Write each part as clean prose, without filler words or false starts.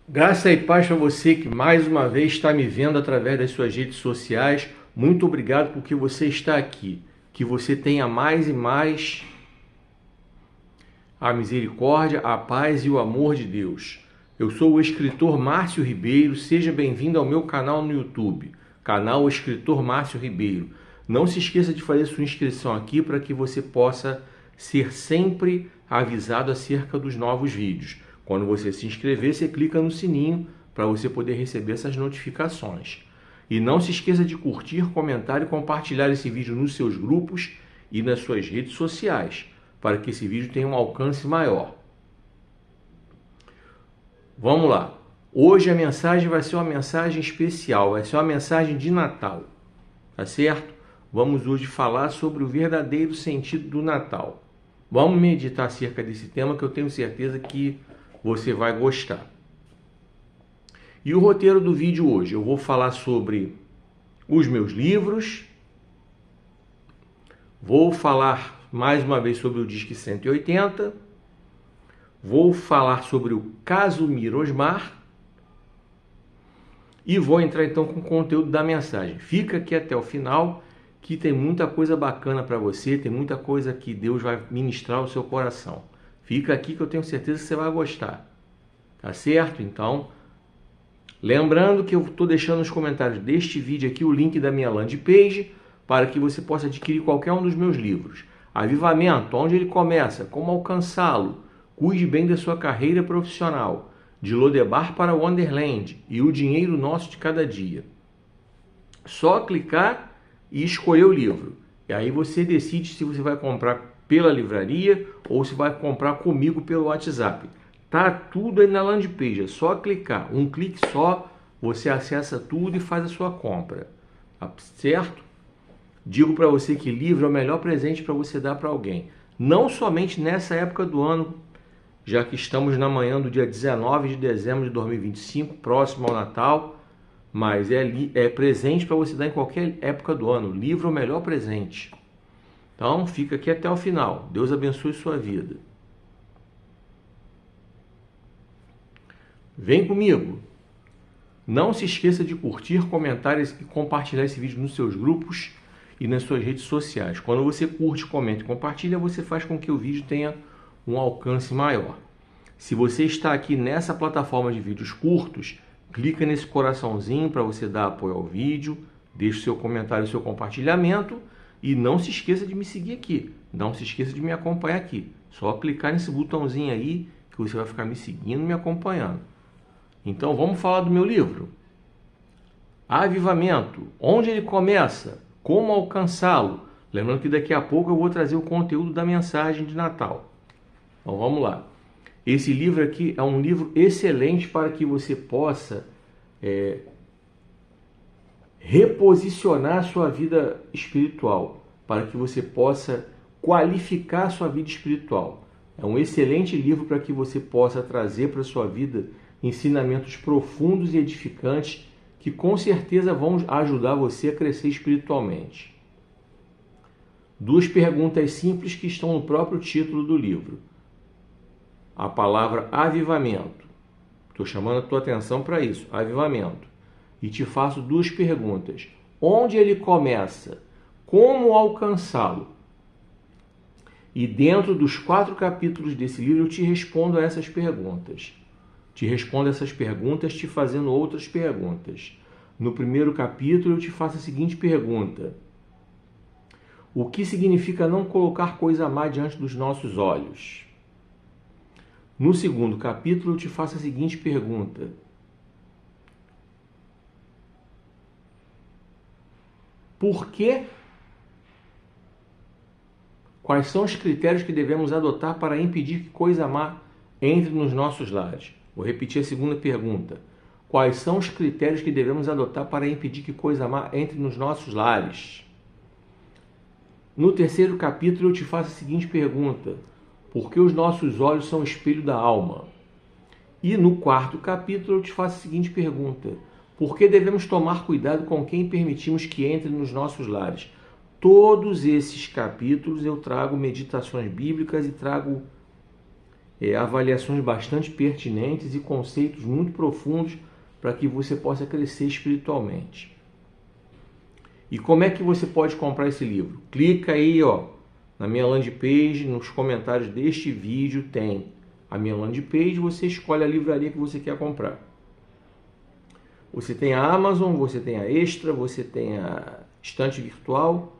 Graça e paz para você que mais uma vez está me vendo através das suas redes sociais. Muito obrigado porque você está aqui. Que você tenha mais e mais a misericórdia, a paz e o amor de Deus. Eu sou o escritor Márcio Ribeiro. Seja bem-vindo ao meu canal no YouTube, canal Escritor Márcio Ribeiro. Não se esqueça de fazer sua inscrição aqui para que você possa ser sempre avisado acerca dos novos vídeos. Quando você se inscrever, você clica no sininho para você poder receber essas notificações. E não se esqueça de curtir, comentar e compartilhar esse vídeo nos seus grupos e nas suas redes sociais, para que esse vídeo tenha um alcance maior. Vamos lá. Hoje a mensagem vai ser uma mensagem especial, vai ser uma mensagem de Natal, tá certo? Vamos hoje falar sobre o verdadeiro sentido do Natal. Vamos meditar acerca desse tema que eu tenho certeza que você vai gostar. E o roteiro do vídeo hoje, eu vou falar sobre os meus livros, vou falar mais uma vez sobre o Disque 180, vou falar sobre o caso Mirosmar e vou entrar então com o conteúdo da mensagem. Fica aqui até o final que tem muita coisa bacana para você, tem muita coisa que Deus vai ministrar ao seu coração. Fica aqui que eu tenho certeza que você vai gostar. Tá certo? Então, lembrando que eu estou deixando nos comentários deste vídeo aqui o link da minha landing page para que você possa adquirir qualquer um dos meus livros. Avivamento, onde ele começa, como alcançá-lo, cuide bem da sua carreira profissional, de Lodebar para Wonderland e o dinheiro nosso de cada dia. Só clicar e escolher o livro. E aí você decide se você vai comprar pela livraria ou se vai comprar comigo pelo WhatsApp. Tá tudo aí na landing page, é só clicar. Um clique só, você acessa tudo e faz a sua compra. Tá certo? Digo para você que livro é o melhor presente para você dar para alguém. Não somente nessa época do ano, já que estamos na manhã do dia 19 de dezembro de 2025, próximo ao Natal, mas é presente para você dar em qualquer época do ano. Livro é o melhor presente. Então, fica aqui até o final. Deus abençoe sua vida. Vem comigo. Não se esqueça de curtir, comentar e compartilhar esse vídeo nos seus grupos e nas suas redes sociais. Quando você curte, comenta e compartilha, você faz com que o vídeo tenha um alcance maior. Se você está aqui nessa plataforma de vídeos curtos, clica nesse coraçãozinho para você dar apoio ao vídeo, deixe o seu comentário e o seu compartilhamento. E não se esqueça de me seguir aqui, não se esqueça de me acompanhar aqui. Só clicar nesse botãozinho aí que você vai ficar me seguindo, me acompanhando. Então vamos falar do meu livro. Avivamento, onde ele começa, como alcançá-lo. Lembrando que daqui a pouco eu vou trazer o conteúdo da mensagem de Natal. Então vamos lá. Esse livro aqui é um livro excelente para que você possa reposicionar a sua vida espiritual, para que você possa qualificar a sua vida espiritual. É um excelente livro para que você possa trazer para a sua vida ensinamentos profundos e edificantes que com certeza vão ajudar você a crescer espiritualmente. Duas perguntas simples que estão no próprio título do livro. A palavra avivamento. Estou chamando a tua atenção para isso, avivamento. E te faço duas perguntas. Onde ele começa? Como alcançá-lo? E dentro dos 4 capítulos desse livro eu te respondo a essas perguntas. Te respondo essas perguntas te fazendo outras perguntas. No primeiro capítulo eu te faço a seguinte pergunta. O que significa não colocar coisa má diante dos nossos olhos? No segundo capítulo eu te faço a seguinte pergunta. Por quê? Quais são os critérios que devemos adotar para impedir que coisa má entre nos nossos lares? Vou repetir a segunda pergunta. Quais são os critérios que devemos adotar para impedir que coisa má entre nos nossos lares? No terceiro capítulo eu te faço a seguinte pergunta. Por que os nossos olhos são o espelho da alma? E no quarto capítulo eu te faço a seguinte pergunta. Por que devemos tomar cuidado com quem permitimos que entre nos nossos lares? Todos esses capítulos eu trago meditações bíblicas e trago avaliações bastante pertinentes e conceitos muito profundos para que você possa crescer espiritualmente. E como é que você pode comprar esse livro? Clica aí, ó, na minha landing page, nos comentários deste vídeo tem a minha landing page, você escolhe a livraria que você quer comprar. Você tem a Amazon, você tem a Extra, você tem a Estante Virtual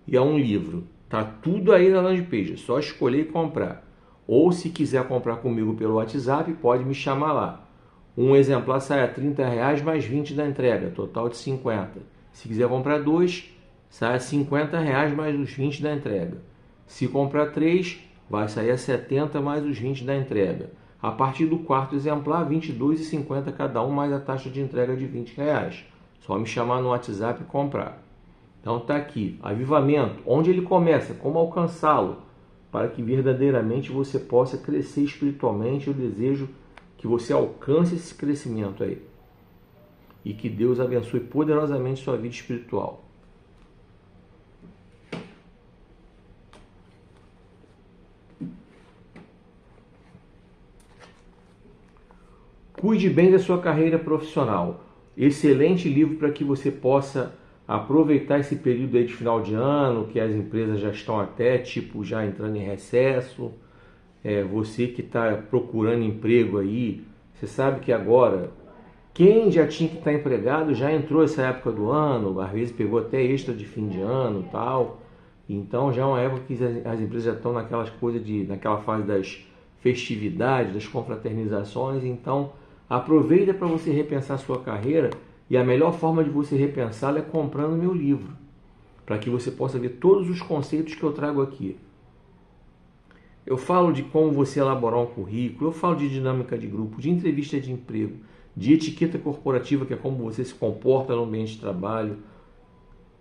e a Um Livro. Tá tudo aí na landing page, é só escolher e comprar. Ou se quiser comprar comigo pelo WhatsApp, pode me chamar lá. Um exemplar sai a R$30 mais 20 da entrega, total de 50. Se quiser comprar 2, sai a R$50 mais os 20 da entrega. Se comprar 3, vai sair a 70 mais os 20 da entrega. A partir do quarto exemplar, R$22,50 cada um, mais a taxa de entrega de R$20. Só me chamar no WhatsApp e comprar. Então tá aqui, Avivamento, onde ele começa, como alcançá-lo, para que verdadeiramente você possa crescer espiritualmente. Eu desejo que você alcance esse crescimento aí. E que Deus abençoe poderosamente sua vida espiritual. Cuide bem da sua carreira profissional. Excelente livro para que você possa aproveitar esse período aí de final de ano, que as empresas já estão até, já entrando em recesso. Você que está procurando emprego aí, você sabe que agora, quem já tinha que estar empregado já entrou essa época do ano, às vezes pegou até extra de fim de ano e tal. Então já é uma época que as empresas já estão naquela fase das festividades, das confraternizações. Então aproveita para você repensar a sua carreira, e a melhor forma de você repensá-la é comprando meu livro, para que você possa ver todos os conceitos que eu trago aqui. Eu falo de como você elaborar um currículo, eu falo de dinâmica de grupo, de entrevista de emprego, de etiqueta corporativa, que é como você se comporta no ambiente de trabalho.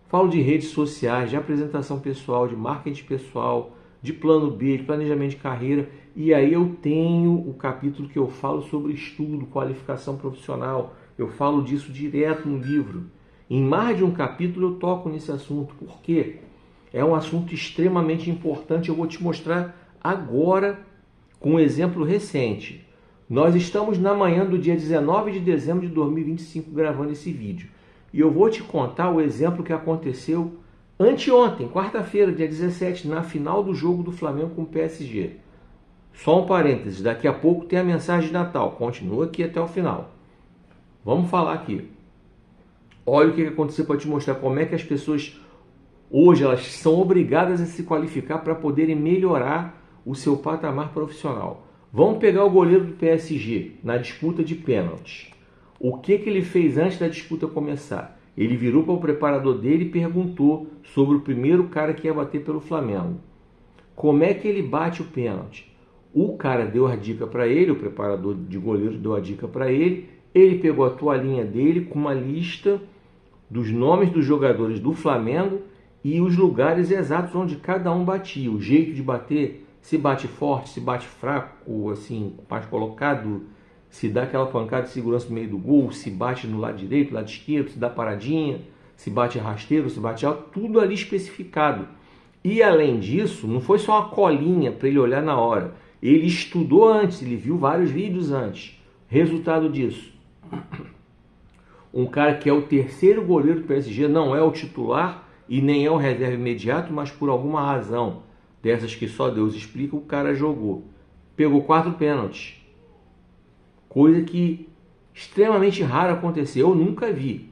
Falo de redes sociais, de apresentação pessoal, de marketing pessoal, de plano B, de planejamento de carreira. E aí eu tenho o capítulo que eu falo sobre estudo, qualificação profissional. Eu falo disso direto no livro. Em mais de um capítulo eu toco nesse assunto. Por quê? É um assunto extremamente importante. Eu vou te mostrar agora com um exemplo recente. Nós estamos na manhã do dia 19 de dezembro de 2025 gravando esse vídeo. E eu vou te contar o exemplo que aconteceu anteontem, quarta-feira, dia 17, na final do jogo do Flamengo com o PSG. Só um parênteses, daqui a pouco tem a mensagem de Natal. Continua aqui até o final. Vamos falar aqui. Olha o que aconteceu para te mostrar como é que as pessoas hoje elas são obrigadas a se qualificar para poderem melhorar o seu patamar profissional. Vamos pegar o goleiro do PSG na disputa de pênaltis. O que ele fez antes da disputa começar? Ele virou para o preparador dele e perguntou sobre o primeiro cara que ia bater pelo Flamengo. Como é que ele bate o pênalti? O cara deu a dica para ele, o preparador de goleiro deu a dica para ele. Ele pegou a toalhinha dele com uma lista dos nomes dos jogadores do Flamengo e os lugares exatos onde cada um batia. O jeito de bater, se bate forte, se bate fraco, assim, mais colocado, se dá aquela pancada de segurança no meio do gol, se bate no lado direito, lado esquerdo, se dá paradinha, se bate rasteiro, se bate alto, tudo ali especificado. E além disso, não foi só uma colinha para ele olhar na hora. Ele estudou antes, ele viu vários vídeos antes. Resultado disso, um cara que é o terceiro goleiro do PSG, não é o titular e nem é o reserva imediato, mas por alguma razão, dessas que só Deus explica, o cara jogou. Pegou 4 pênaltis. Coisa que extremamente rara acontecer. Eu nunca vi.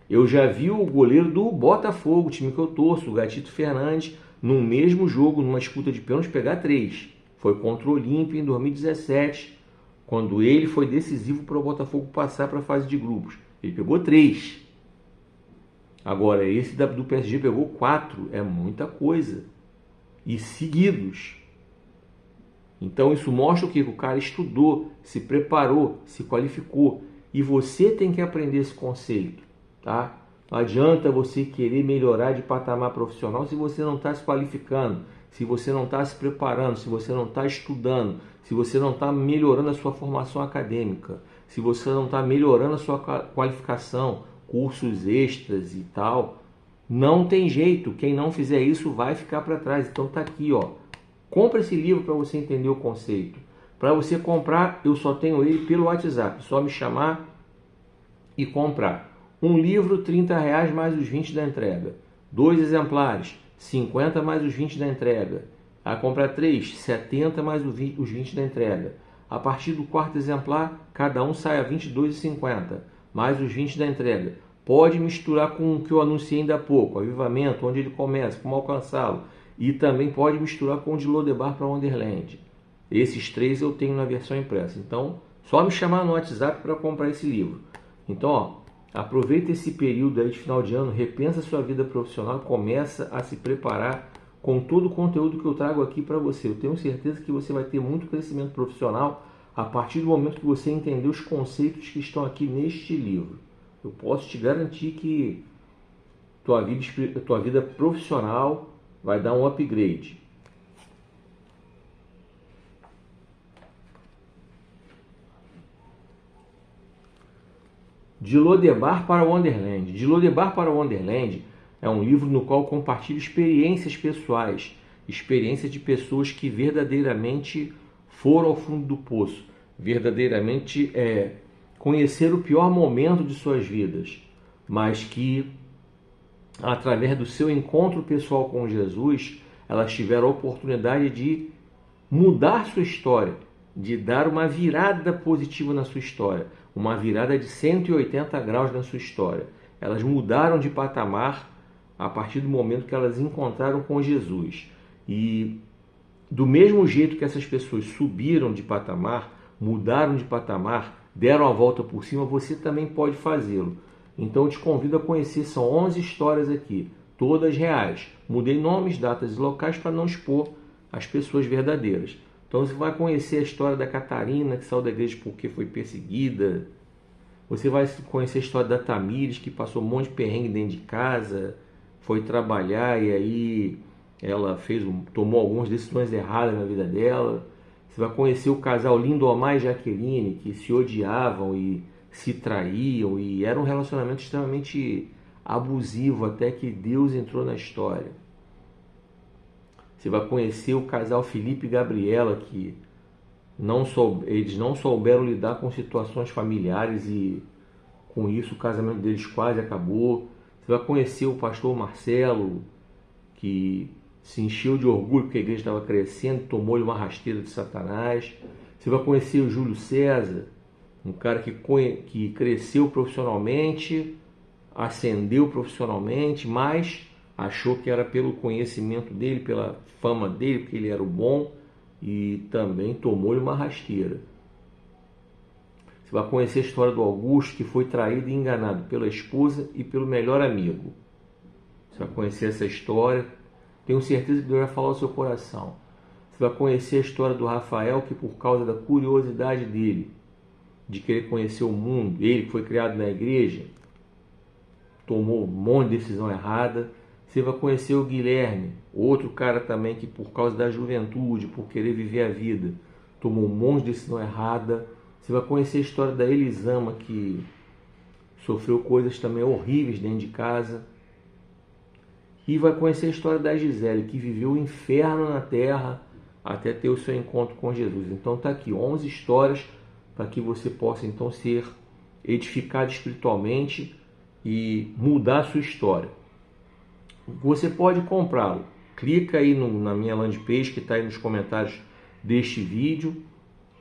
Eu já vi o goleiro do Botafogo, time que eu torço, o Gatito Fernandes, no mesmo jogo, numa disputa de pênaltis, pegar 3. Foi contra o Olímpia em 2017, quando ele foi decisivo para o Botafogo passar para a fase de grupos. Ele pegou 3. Agora, esse do PSG pegou 4. É muita coisa. E seguidos. Então isso mostra o que? O cara estudou, se preparou, se qualificou. E você tem que aprender esse conceito. Tá? Não adianta você querer melhorar de patamar profissional se você não está se qualificando, se você não está se preparando, se você não está estudando, se você não está melhorando a sua formação acadêmica, se você não está melhorando a sua qualificação, cursos extras e tal. Não tem jeito, quem não fizer isso vai ficar para trás. Então tá aqui, ó. Compra esse livro para você entender o conceito. Para você comprar, eu só tenho ele pelo WhatsApp, só me chamar e comprar. Um livro, R$ 30 mais os 20 da entrega. 2 exemplares, 50 mais os 20 da entrega. A comprar 3, 70 mais os 20 da entrega. A partir do quarto exemplar, cada um sai a R$ 22,50 mais os 20 da entrega. Pode misturar com o que eu anunciei ainda há pouco, Avivamento, onde ele começa, como alcançá-lo. E também pode misturar com o de Lodebar para Wonderland. Esses 3 eu tenho na versão impressa. Então, só me chamar no WhatsApp para comprar esse livro. Então, ó, aproveita esse período aí de final de ano, repensa a sua vida profissional, começa a se preparar com todo o conteúdo que eu trago aqui para você. Eu tenho certeza que você vai ter muito crescimento profissional a partir do momento que você entender os conceitos que estão aqui neste livro. Eu posso te garantir que tua vida profissional vai dar um upgrade. De Lodebar para Wonderland. De Lodebar para Wonderland é um livro no qual compartilho experiências pessoais, experiências de pessoas que verdadeiramente foram ao fundo do poço, verdadeiramente conheceram o pior momento de suas vidas, mas que através do seu encontro pessoal com Jesus, elas tiveram a oportunidade de mudar sua história, de dar uma virada positiva na sua história, uma virada de 180 graus na sua história. Elas mudaram de patamar a partir do momento que elas encontraram com Jesus. E do mesmo jeito que essas pessoas subiram de patamar, mudaram de patamar, deram a volta por cima, você também pode fazê-lo. Então eu te convido a conhecer, são 11 histórias aqui, todas reais. Mudei nomes, datas e locais para não expor as pessoas verdadeiras. Então você vai conhecer a história da Catarina, que saiu da igreja porque foi perseguida. Você vai conhecer a história da Tamires, que passou um monte de perrengue dentro de casa, foi trabalhar e aí ela tomou algumas decisões erradas na vida dela. Você vai conhecer o casal Lindomar e Jaqueline, que se odiavam e se traíam, e era um relacionamento extremamente abusivo, até que Deus entrou na história. Você vai conhecer o casal Felipe e Gabriela, que eles não souberam lidar com situações familiares e com isso o casamento deles quase acabou. Você vai conhecer o pastor Marcelo, que se encheu de orgulho porque a igreja estava crescendo, tomou-lhe uma rasteira de Satanás. Você vai conhecer o Júlio César, um cara que cresceu profissionalmente, ascendeu profissionalmente, mas achou que era pelo conhecimento dele, pela fama dele, porque ele era o bom, e também tomou-lhe uma rasteira. Você vai conhecer a história do Augusto, que foi traído e enganado pela esposa e pelo melhor amigo. Você vai conhecer essa história. Tenho certeza que Deus vai falar ao seu coração. Você vai conhecer a história do Rafael, que por causa da curiosidade dele, de querer conhecer o mundo, ele que foi criado na igreja, tomou um monte de decisão errada. Você vai conhecer o Guilherme, outro cara também que por causa da juventude, por querer viver a vida, tomou um monte de decisão errada. Você vai conhecer a história da Elisama, que sofreu coisas também horríveis dentro de casa. E vai conhecer a história da Gisele, que viveu o inferno na terra até ter o seu encontro com Jesus. Então está aqui 11 histórias para que você possa então ser edificado espiritualmente e mudar a sua história. Você pode comprá-lo. Clica aí na minha landing page que está aí nos comentários deste vídeo.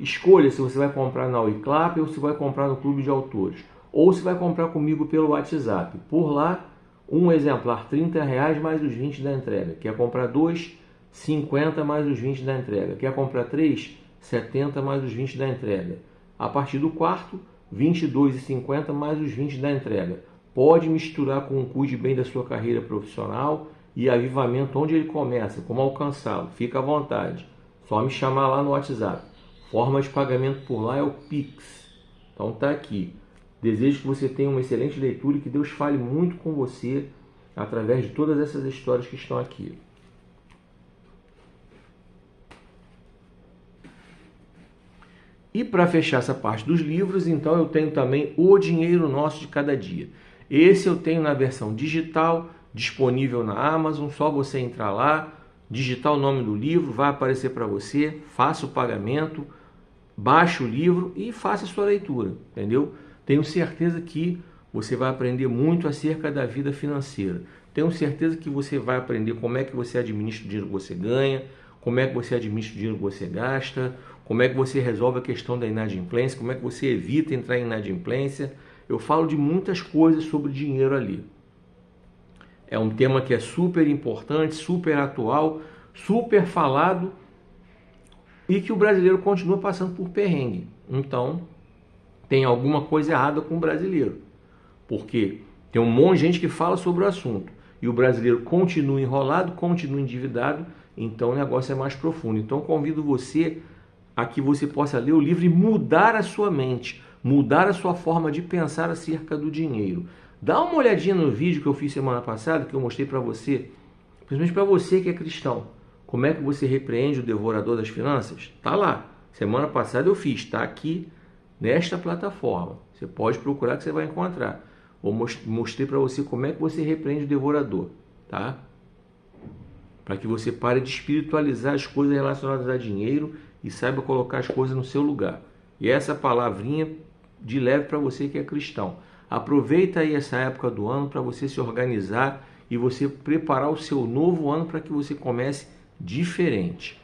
Escolha se você vai comprar na Wiclap ou se vai comprar no Clube de Autores. Ou se vai comprar comigo pelo WhatsApp. Por lá, um exemplar R$30 mais os 20 da entrega. Quer comprar 2, 50 mais os 20 da entrega. Quer comprar 3, 70 mais os 20 da entrega. A partir do quarto, R$22,50 mais os 20 da entrega. Pode misturar com o Cuide Bem da sua carreira profissional e Avivamento, onde ele começa, como alcançá-lo. Fica à vontade. Só me chamar lá no WhatsApp. Forma de pagamento por lá é o Pix. Então tá aqui. Desejo que você tenha uma excelente leitura e que Deus fale muito com você através de todas essas histórias que estão aqui. E para fechar essa parte dos livros, então eu tenho também O Dinheiro Nosso de Cada Dia. Esse eu tenho na versão digital, disponível na Amazon, só você entrar lá, digitar o nome do livro, vai aparecer para você, faça o pagamento. baixe o livro e faça a sua leitura, entendeu? Tenho certeza que você vai aprender muito acerca da vida financeira. Tenho certeza que você vai aprender como é que você administra o dinheiro que você ganha, como é que você administra o dinheiro que você gasta, como é que você resolve a questão da inadimplência, como é que você evita entrar em inadimplência. Eu falo de muitas coisas sobre dinheiro ali. É um tema que é super importante, super atual, super falado e que o brasileiro continua passando por perrengue. Então, tem alguma coisa errada com o brasileiro. Porque tem um monte de gente que fala sobre o assunto e o brasileiro continua enrolado, continua endividado, então o negócio é mais profundo. Então, convido você a que você possa ler o livro e mudar a sua mente, mudar a sua forma de pensar acerca do dinheiro. Dá uma olhadinha no vídeo que eu fiz semana passada, que eu mostrei para você, principalmente para você que é cristão. Como é que você repreende o devorador das finanças? Tá lá. Semana passada eu fiz, tá aqui nesta plataforma. Você pode procurar que você vai encontrar. Eu mostrei para você como é que você repreende o devorador, tá? Para que você pare de espiritualizar as coisas relacionadas a dinheiro e saiba colocar as coisas no seu lugar. E essa palavrinha de leve para você que é cristão. Aproveita aí essa época do ano para você se organizar e você preparar o seu novo ano para que você comece diferente.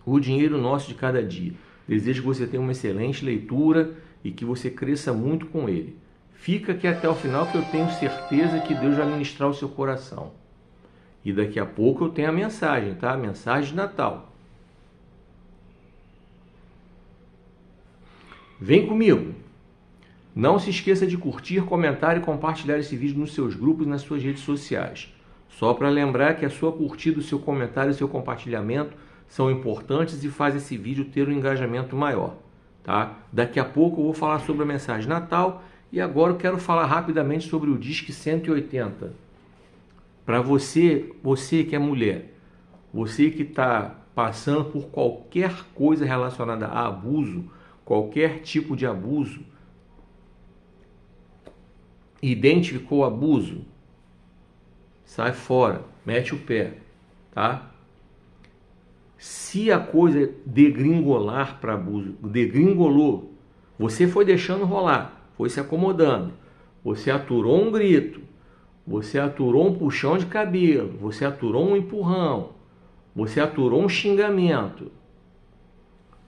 O dinheiro nosso de cada dia. Desejo que você tenha uma excelente leitura e que você cresça muito com ele. Fica aqui até o final que eu tenho certeza que Deus vai ministrar o seu coração. E daqui a pouco eu tenho a mensagem, tá? A mensagem de Natal. Vem comigo. Não se esqueça de curtir, comentar e compartilhar esse vídeo nos seus grupos e nas suas redes sociais. Só para lembrar que a sua curtida, o seu comentário e o seu compartilhamento são importantes e fazem esse vídeo ter um engajamento maior, tá? Daqui a pouco eu vou falar sobre a mensagem de Natal e agora eu quero falar rapidamente sobre o Disque 180. Para você que é mulher, você que está passando por qualquer coisa relacionada a abuso, qualquer tipo de abuso, identificou o abuso, sai fora, mete o pé, tá? Se a coisa degringolar para abuso, degringolou, você foi deixando rolar, foi se acomodando, você aturou um grito, você aturou um puxão de cabelo, você aturou um empurrão, você aturou um xingamento,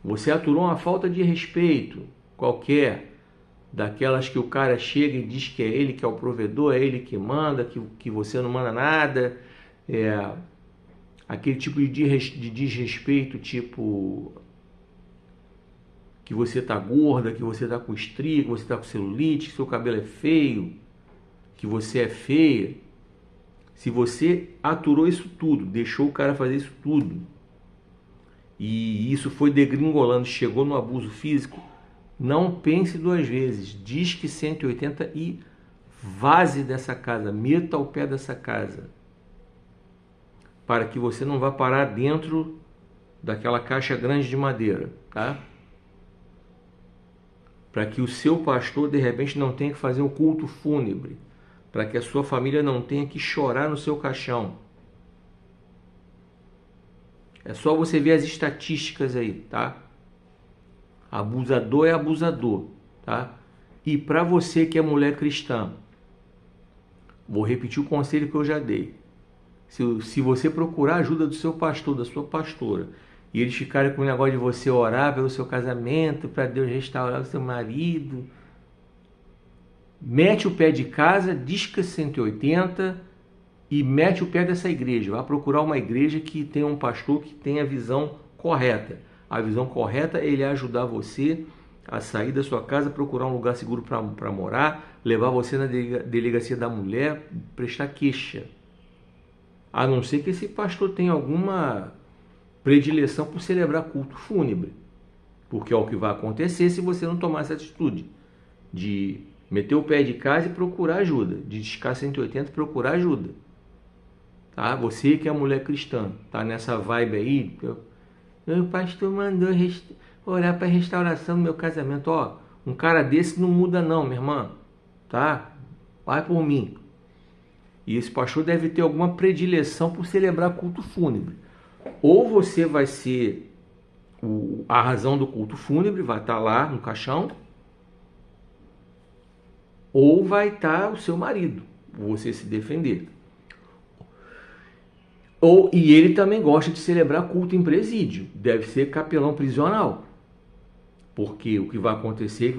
você aturou uma falta de respeito qualquer, daquelas que o cara chega e diz que é ele que é o provedor, é ele que manda, que você não manda nada, aquele tipo de desrespeito, tipo que você tá gorda, que você tá com estria, que você tá com celulite, que seu cabelo é feio, que você é feia. Se você aturou isso tudo, deixou o cara fazer isso tudo, e isso foi degringolando, chegou no abuso físico, não pense duas vezes, Disque 180 e vaze dessa casa, meta o pé dessa casa, para que você não vá parar dentro daquela caixa grande de madeira, tá? Para que o seu pastor de repente não tenha que fazer um culto fúnebre, para que a sua família não tenha que chorar no seu caixão. É só você ver as estatísticas aí, tá? Abusador é abusador, tá? E para você que é mulher cristã, vou repetir o conselho que eu já dei. Se você procurar a ajuda do seu pastor, da sua pastora, e eles ficarem com o negócio de você orar pelo seu casamento, para Deus restaurar o seu marido, mete o pé de casa, Disque 180 e mete o pé dessa igreja. Vai procurar uma igreja que tenha um pastor que tenha a visão correta. A visão correta é ele ajudar você a sair da sua casa, procurar um lugar seguro para morar, levar você na delegacia da mulher, prestar queixa. A não ser que esse pastor tenha alguma predileção por celebrar culto fúnebre. Porque é o que vai acontecer se você não tomar essa atitude de meter o pé de casa e procurar ajuda, de Disque 180 e procurar ajuda. Tá? Você que é mulher cristã, tá nessa vibe aí, meu pastor mandou orar para a restauração do meu casamento. Ó, um cara desse não muda não, minha irmã, tá? Vai por mim. E esse pastor deve ter alguma predileção por celebrar culto fúnebre. Ou você vai ser a razão do culto fúnebre vai estar lá no caixão, ou vai estar o seu marido, você se defender. E ele também gosta de celebrar culto em presídio, deve ser capelão prisional, porque o que vai acontecer é que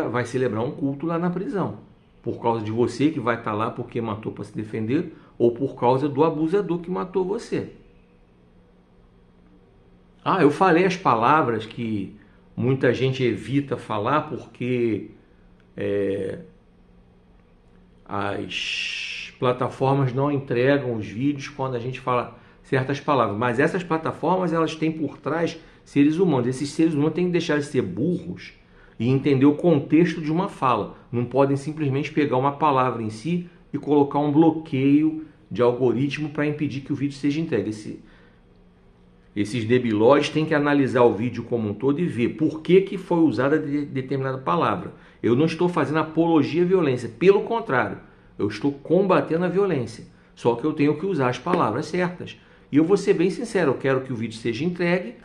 vai celebrar um culto lá na prisão, por causa de você que vai estar lá porque matou para se defender, ou por causa do abusador que matou você. Eu falei as palavras que muita gente evita falar porque as plataformas não entregam os vídeos quando a gente fala certas palavras. Mas essas plataformas, elas têm por trás seres humanos. Esses seres humanos têm que deixar de ser burros e entender o contexto de uma fala. Não podem simplesmente pegar uma palavra em si e colocar um bloqueio de algoritmo para impedir que o vídeo seja entregue. Esses debilóides têm que analisar o vídeo como um todo e ver por que foi usada determinada palavra. Eu não estou fazendo apologia à violência, pelo contrário, eu estou combatendo a violência. Só que eu tenho que usar as palavras certas. E eu vou ser bem sincero, eu quero que o vídeo seja entregue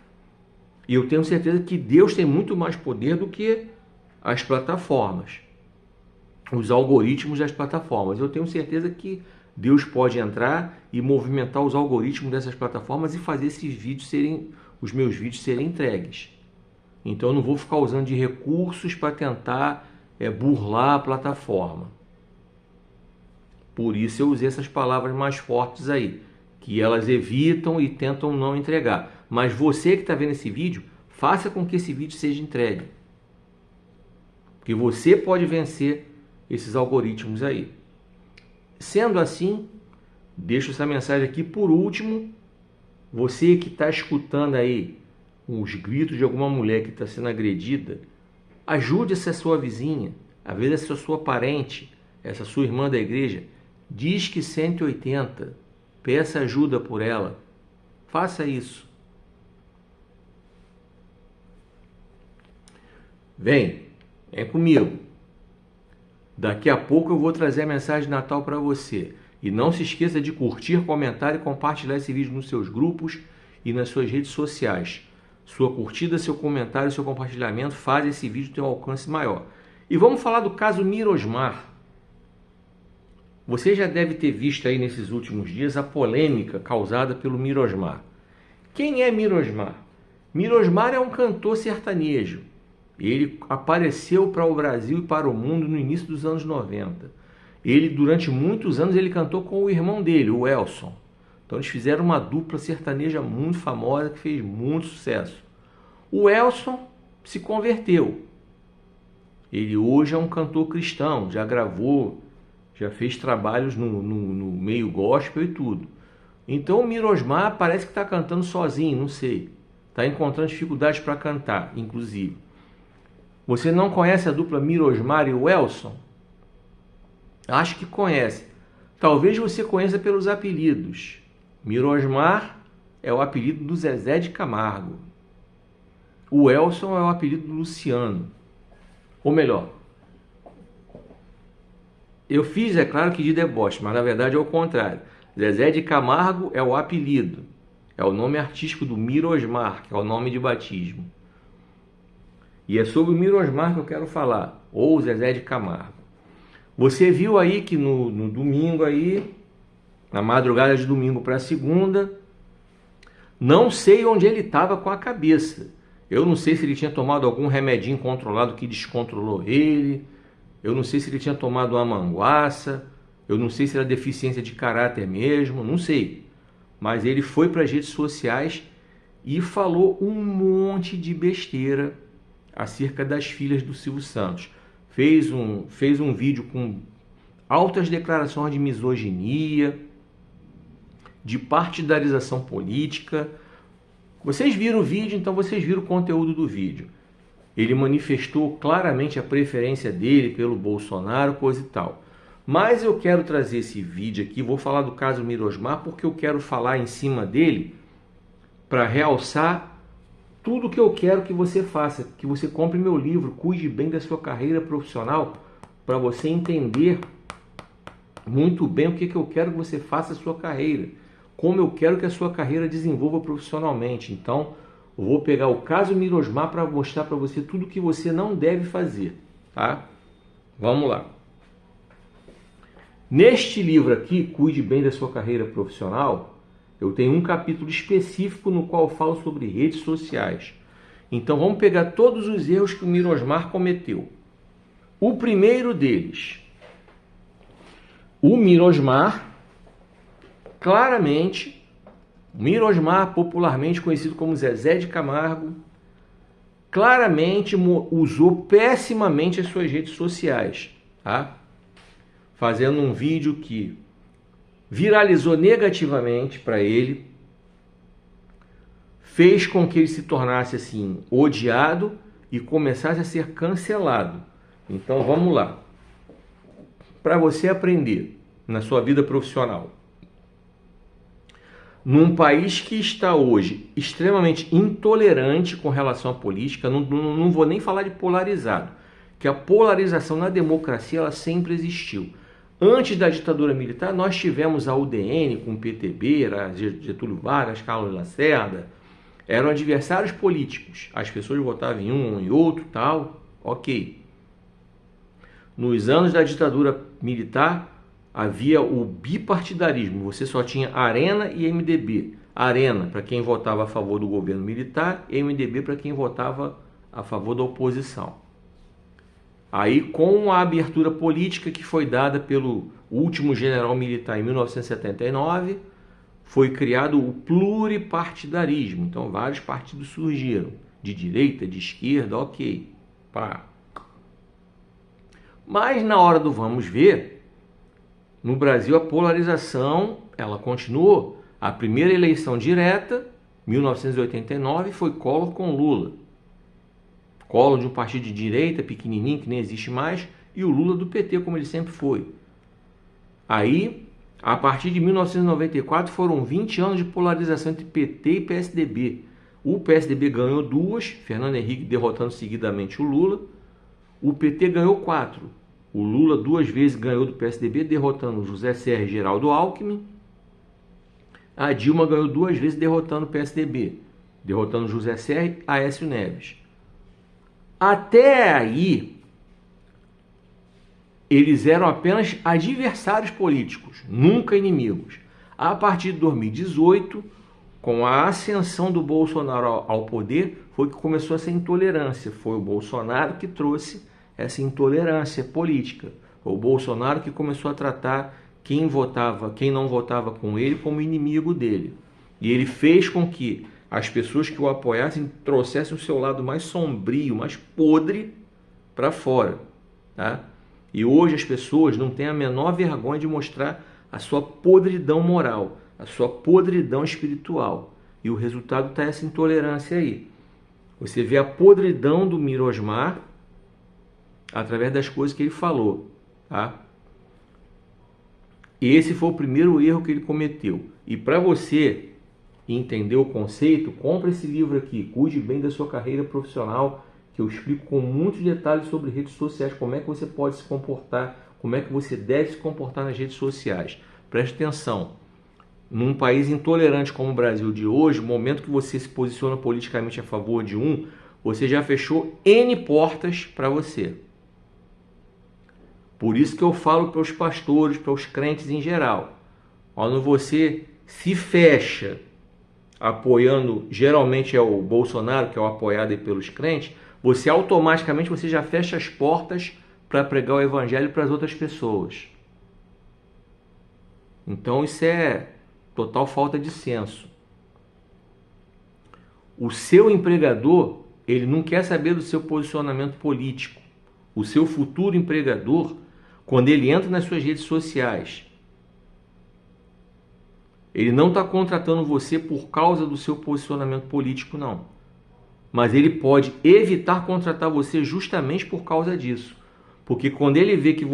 e eu tenho certeza que Deus tem muito mais poder do que as plataformas, os algoritmos das plataformas. Eu tenho certeza que Deus pode entrar e movimentar os algoritmos dessas plataformas e fazer os meus vídeos serem entregues. Então eu não vou ficar usando de recursos para tentar burlar a plataforma. Por isso eu usei essas palavras mais fortes aí, que elas evitam e tentam não entregar. Mas você que está vendo esse vídeo, faça com que esse vídeo seja entregue. Porque você pode vencer esses algoritmos aí. Sendo assim, deixo essa mensagem aqui por último. Você que está escutando aí os gritos de alguma mulher que está sendo agredida, ajude essa sua vizinha, às vezes essa sua parente, essa sua irmã da igreja. Disque 180, peça ajuda por ela. Faça isso. Vem comigo. Daqui a pouco eu vou trazer a mensagem de Natal para você. E não se esqueça de curtir, comentar e compartilhar esse vídeo nos seus grupos e nas suas redes sociais. Sua curtida, seu comentário, seu compartilhamento faz esse vídeo ter um alcance maior. E vamos falar do caso Mirosmar. Você já deve ter visto aí nesses últimos dias a polêmica causada pelo Mirosmar. Quem é Mirosmar? Mirosmar é um cantor sertanejo. Ele apareceu para o Brasil e para o mundo no início dos anos 90. Ele, durante muitos anos, ele cantou com o irmão dele, o Elson. Então eles fizeram uma dupla sertaneja muito famosa que fez muito sucesso. O Elson se converteu. Ele hoje é um cantor cristão, já gravou, já fez trabalhos no meio gospel e tudo. Então o Mirosmar parece que está cantando sozinho, não sei. Está encontrando dificuldades para cantar, inclusive. Você não conhece a dupla Mirosmar e o Elson? Acho que conhece. Talvez você conheça pelos apelidos. Mirosmar é o apelido do Zezé de Camargo. O Elson é o apelido do Luciano. Ou melhor, eu fiz, é claro que de deboche, mas na verdade é o contrário. Zezé de Camargo é o apelido. É o nome artístico do Mirosmar, que é o nome de batismo. E é sobre o Mirosmar que eu quero falar, ou Zezé de Camargo. Você viu aí que no domingo aí, na madrugada de domingo para segunda, não sei onde ele estava com a cabeça. Eu não sei se ele tinha tomado algum remedinho controlado que descontrolou ele. Eu não sei se ele tinha tomado uma manguaça. Eu não sei se era deficiência de caráter mesmo, não sei. Mas ele foi para as redes sociais e falou um monte de besteira acerca das filhas do Silvio Santos. Fez um vídeo com altas declarações de misoginia, de partidarização política. Vocês viram o vídeo, então vocês viram o conteúdo do vídeo. Ele manifestou claramente a preferência dele pelo Bolsonaro, coisa e tal. Mas eu quero trazer esse vídeo aqui, vou falar do caso Mirosmar, porque eu quero falar em cima dele para realçar tudo que eu quero que você faça, que você compre meu livro, Cuide Bem da Sua Carreira Profissional, para você entender muito bem o que eu quero que você faça a sua carreira, como eu quero que a sua carreira desenvolva profissionalmente. Então, Eu vou pegar o caso Mirosmar para mostrar para você tudo que você não deve fazer, tá? Vamos lá. Neste livro aqui, Cuide Bem da Sua Carreira Profissional, eu tenho um capítulo específico no qual eu falo sobre redes sociais. Então vamos pegar todos os erros que o Mirosmar cometeu. O primeiro deles, o Mirosmar, claramente, Mirosmar, popularmente conhecido como Zezé de Camargo, claramente usou pessimamente as suas redes sociais, tá? Fazendo um vídeo que viralizou negativamente para ele, fez com que ele se tornasse assim odiado e começasse a ser cancelado. Então vamos lá. Para você aprender na sua vida profissional, num país que está hoje extremamente intolerante com relação à política, não vou nem falar de polarizado, que a polarização na democracia ela sempre existiu. Antes da ditadura militar, nós tivemos a UDN com o PTB, era Getúlio Vargas, Carlos Lacerda, eram adversários políticos. As pessoas votavam em um e outro, tal, ok. Nos anos da ditadura militar, havia o bipartidarismo, você só tinha Arena e MDB. Arena para quem votava a favor do governo militar e MDB para quem votava a favor da oposição. Aí, com a abertura política que foi dada pelo último general militar em 1979, foi criado o pluripartidarismo. Então, vários partidos surgiram, de direita, de esquerda, ok. Pá. Mas, na hora do vamos ver, no Brasil a polarização, ela continuou. A primeira eleição direta, 1989, foi Collor com Lula. Collor de um partido de direita, pequenininho, que nem existe mais, e o Lula do PT, como ele sempre foi. Aí, a partir de 1994, foram 20 anos de polarização entre PT e PSDB. O PSDB ganhou 2, Fernando Henrique derrotando seguidamente o Lula. O PT ganhou 4. O Lula 2 vezes ganhou do PSDB, derrotando José Serra e Geraldo Alckmin. A Dilma ganhou 2 vezes, derrotando o PSDB, derrotando José Serra e Aécio Neves. Até aí, eles eram apenas adversários políticos, nunca inimigos. A partir de 2018, com a ascensão do Bolsonaro ao poder, foi que começou essa intolerância. Foi o Bolsonaro que trouxe essa intolerância política. Foi o Bolsonaro que começou a tratar quem não votava com ele como inimigo dele. E ele fez com que as pessoas que o apoiassem trouxessem o seu lado mais sombrio, mais podre para fora, tá? E hoje as pessoas não têm a menor vergonha de mostrar a sua podridão moral, a sua podridão espiritual. E o resultado está essa intolerância aí. Você vê a podridão do Mirosmar através das coisas que ele falou, tá? Esse foi o primeiro erro que ele cometeu. E para você entender o conceito, compre esse livro aqui, Cuide Bem da Sua Carreira Profissional, que eu explico com muitos detalhes sobre redes sociais, como é que você pode se comportar, como é que você deve se comportar nas redes sociais. Preste atenção, num país intolerante como o Brasil de hoje, no momento que você se posiciona politicamente a favor de um, você já fechou N portas para você. Por isso que eu falo para os pastores, para os crentes em geral, quando você se fecha apoiando, geralmente é o Bolsonaro, que é o apoiado aí pelos crentes, você automaticamente já fecha as portas para pregar o evangelho para as outras pessoas. Então isso é total falta de senso. O seu empregador, ele não quer saber do seu posicionamento político. O seu futuro empregador, quando ele entra nas suas redes sociais, ele não está contratando você por causa do seu posicionamento político, não. Mas ele pode evitar contratar você justamente por causa disso. Porque quando ele vê que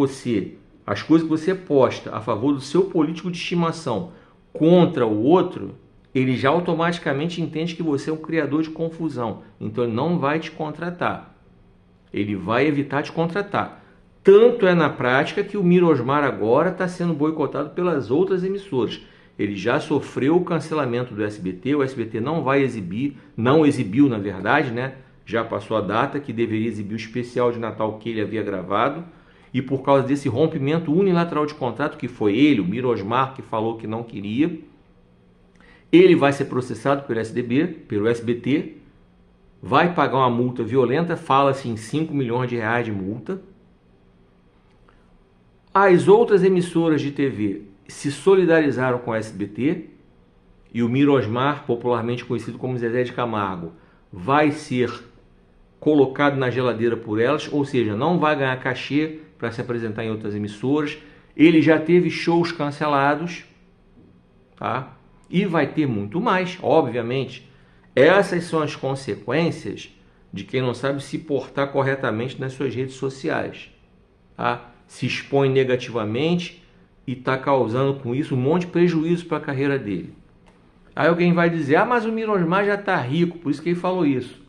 as coisas que você posta a favor do seu político de estimação contra o outro, ele já automaticamente entende que você é um criador de confusão. Então ele não vai te contratar. Ele vai evitar te contratar. Tanto é na prática que o Mirosmar agora está sendo boicotado pelas outras emissoras. ele já sofreu o cancelamento do SBT, o SBT não vai exibir, não exibiu na verdade, né? Já passou a data que deveria exibir o especial de Natal que ele havia gravado, e por causa desse rompimento unilateral de contrato, que foi ele, o Mirosmar, que falou que não queria, ele vai ser processado pelo pelo SBT, vai pagar uma multa violenta, fala-se em 5 milhões de reais de multa. As outras emissoras de TV se solidarizaram com o SBT, e o Mirosmar, popularmente conhecido como Zezé de Camargo, vai ser colocado na geladeira por elas, ou seja, não vai ganhar cachê para se apresentar em outras emissoras. Ele já teve shows cancelados, tá? E vai ter muito mais, obviamente. Essas são as consequências de quem não sabe se portar corretamente nas suas redes sociais, tá? Se expõe negativamente e está causando com isso um monte de prejuízo para a carreira dele. Aí alguém vai dizer, ah, mas o Mirosmar já está rico, por isso que ele falou isso.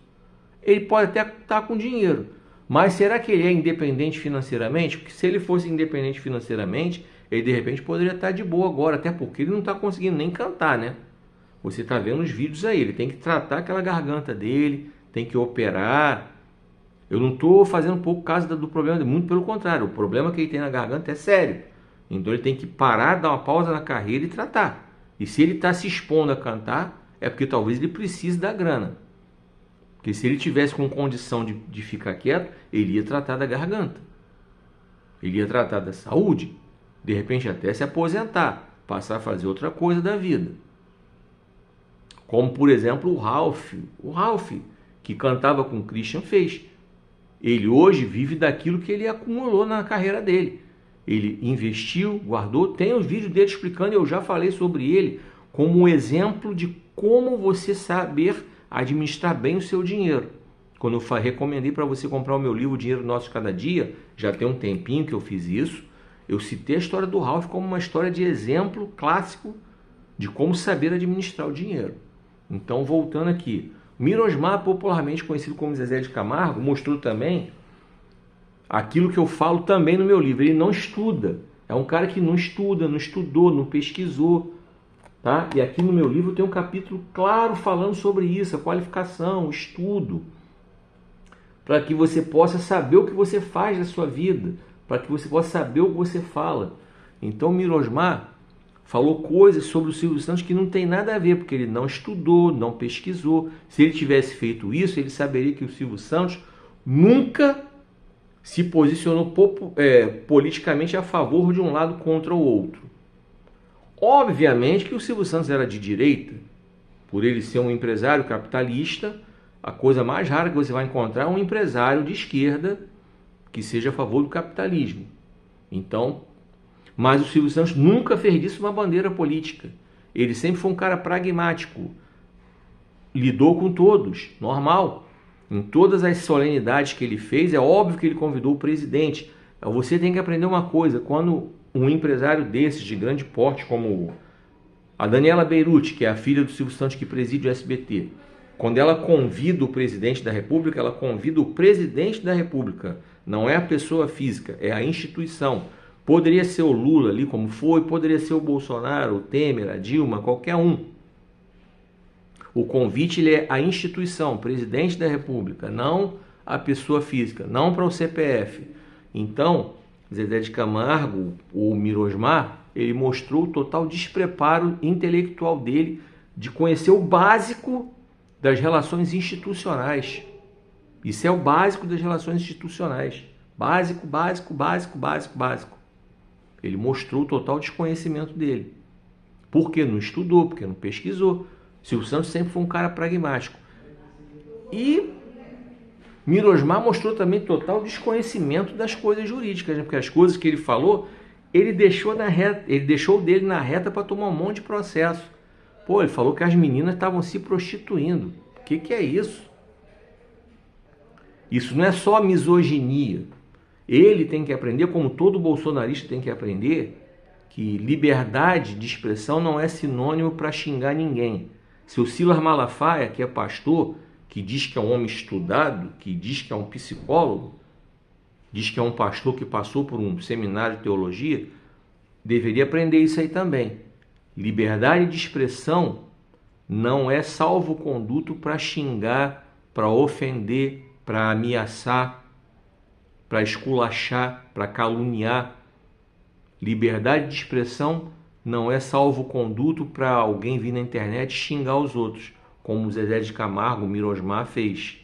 Ele pode até estar com dinheiro, mas será que ele é independente financeiramente? Porque se ele fosse independente financeiramente, ele de repente poderia estar de boa agora, até porque ele não está conseguindo nem cantar, né? Você está vendo os vídeos aí, ele tem que tratar aquela garganta dele, tem que operar. Eu não estou fazendo pouco caso do problema dele, muito pelo contrário, o problema que ele tem na garganta é sério. Então ele tem que parar, dar uma pausa na carreira e tratar. E se ele está se expondo a cantar, é porque talvez ele precise da grana. Porque se ele tivesse com condição de ficar quieto, ele ia tratar da garganta. Ele ia tratar da saúde, de repente até se aposentar, passar a fazer outra coisa da vida. Como, por exemplo, o Ralph. O Ralph, que cantava com o Christian, fez. Ele hoje vive daquilo que ele acumulou na carreira dele. Ele investiu, guardou. Tem os vídeos dele explicando, eu já falei sobre ele, como um exemplo de como você saber administrar bem o seu dinheiro. Quando eu recomendei para você comprar o meu livro Dinheiro Nosso Cada Dia, já tem um tempinho que eu fiz isso, eu citei a história do Ralph como uma história de exemplo clássico de como saber administrar o dinheiro. Então, voltando aqui, Mirosmar, popularmente conhecido como Zezé de Camargo, mostrou também aquilo que eu falo também no meu livro. Ele não estuda, é um cara que não estuda, não estudou, não pesquisou, tá? E aqui no meu livro tem um capítulo claro falando sobre isso, a qualificação, o estudo, para que você possa saber o que você faz da sua vida, para que você possa saber o que você fala. Então, Mirosmar falou coisas sobre o Silvio Santos que não tem nada a ver, porque ele não estudou, não pesquisou. Se ele tivesse feito isso, ele saberia que o Silvio Santos nunca se posicionou politicamente a favor de um lado contra o outro. Obviamente que o Silvio Santos era de direita, por ele ser um empresário capitalista. A coisa mais rara que você vai encontrar é um empresário de esquerda que seja a favor do capitalismo. Então, mas o Silvio Santos nunca fez disso uma bandeira política. Ele sempre foi um cara pragmático. Lidou com todos, normal. Em todas as solenidades que ele fez, é óbvio que ele convidou o presidente. Você tem que aprender uma coisa. Quando um empresário desses, de grande porte, como a Daniela Beirute, que é a filha do Silvio Santos que preside o SBT, quando ela convida o presidente da República, ela convida o presidente da República. Não é a pessoa física, é a instituição. Poderia ser o Lula ali, como foi, poderia ser o Bolsonaro, o Temer, a Dilma, qualquer um. O convite ele é a instituição, o presidente da República, não a pessoa física, não para o CPF. Então, Zezé de Camargo, o Mirosmar, ele mostrou o total despreparo intelectual dele de conhecer o básico das relações institucionais. Isso é o básico das relações institucionais. Básico, básico, básico, básico, básico. Ele mostrou o total desconhecimento dele. Porque não estudou, porque não pesquisou. Silvio Santos sempre foi um cara pragmático. E Mirosmar mostrou também total desconhecimento das coisas jurídicas, né? Porque as coisas que ele falou, ele deixou dele na reta para tomar um monte de processo. Pô, ele falou que as meninas estavam se prostituindo. O que é isso? Isso não é só misoginia. Ele tem que aprender, como todo bolsonarista tem que aprender, que liberdade de expressão não é sinônimo para xingar ninguém. Seu Silas Malafaia, que é pastor, que diz que é um homem estudado, que diz que é um psicólogo, diz que é um pastor que passou por um seminário de teologia, deveria aprender isso aí também. Liberdade de expressão não é salvo-conduto para xingar, para ofender, para ameaçar, para esculachar, para caluniar. Liberdade de expressão não é salvo-conduto para alguém vir na internet xingar os outros, como o Zezé de Camargo, o Mirosmar fez.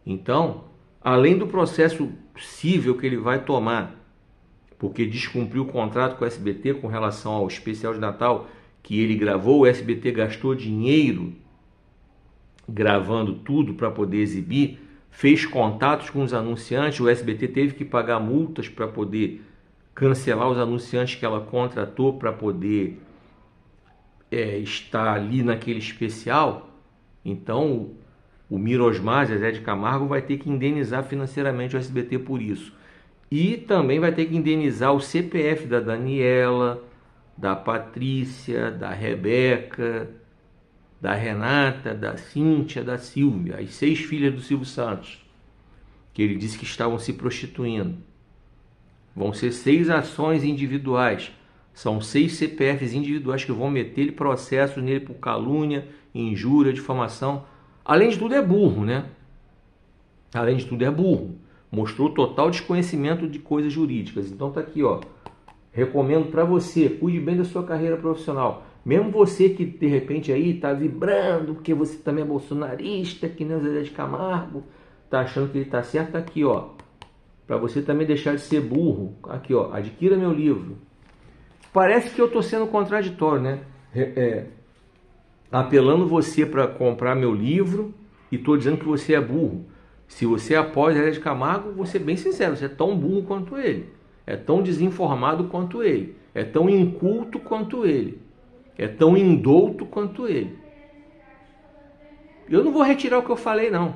Então, além do processo cível que ele vai tomar, porque descumpriu o contrato com o SBT com relação ao especial de Natal que ele gravou, o SBT gastou dinheiro gravando tudo para poder exibir, fez contatos com os anunciantes, o SBT teve que pagar multas para poder cancelar os anunciantes que ela contratou para poder estar ali naquele especial. Então o Mirosmar, Zezé de Camargo, vai ter que indenizar financeiramente o SBT por isso. E também vai ter que indenizar o CPF da Daniela, da Patrícia, da Rebeca, da Renata, da Cíntia, da Silvia, as 6 filhas do Silvio Santos, que ele disse que estavam se prostituindo. Vão ser 6 ações individuais. São 6 CPFs individuais que vão meter processos nele por calúnia, injúria, difamação. Além de tudo é burro, né? Além de tudo é burro. Mostrou total desconhecimento de coisas jurídicas. Então tá aqui, ó. Recomendo para você, cuide bem da sua carreira profissional. Mesmo você que de repente aí tá vibrando, porque você também é bolsonarista, que nem o Zezé de Camargo, tá achando que ele tá certo, tá aqui, ó. Para você também deixar de ser burro. Aqui, ó, adquira meu livro. Parece que eu tô sendo contraditório, né? Apelando você para comprar meu livro e tô dizendo que você é burro. Se você apoia Zezé de Camargo, vou ser bem sincero, você é tão burro quanto ele. É tão desinformado quanto ele. É tão inculto quanto ele. É tão indouto quanto ele. Eu não vou retirar o que eu falei, não.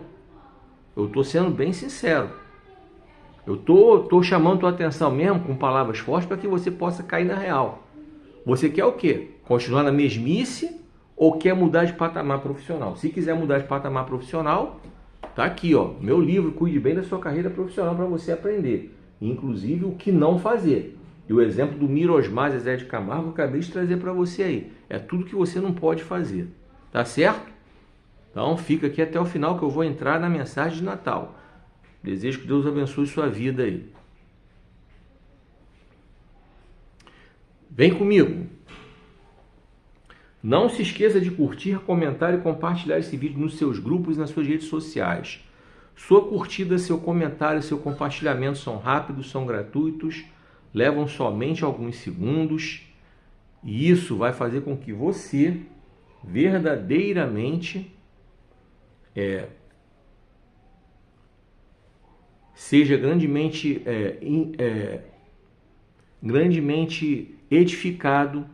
Eu estou sendo bem sincero. Eu tô chamando tua atenção mesmo com palavras fortes para que você possa cair na real. Você quer o quê? Continuar na mesmice ou quer mudar de patamar profissional? Se quiser mudar de patamar profissional, tá aqui, ó, meu livro, cuide bem da sua carreira profissional para você aprender. Inclusive o que não fazer. E o exemplo do Mirosmar, Zezé de Camargo, eu acabei de trazer para você aí. É tudo que você não pode fazer. Tá certo? Então fica aqui até o final que eu vou entrar na mensagem de Natal. Desejo que Deus abençoe sua vida aí. Vem comigo. Não se esqueça de curtir, comentar e compartilhar esse vídeo nos seus grupos e nas suas redes sociais. Sua curtida, seu comentário, seu compartilhamento são rápidos, são gratuitos, levam somente alguns segundos e isso vai fazer com que você verdadeiramente seja grandemente edificado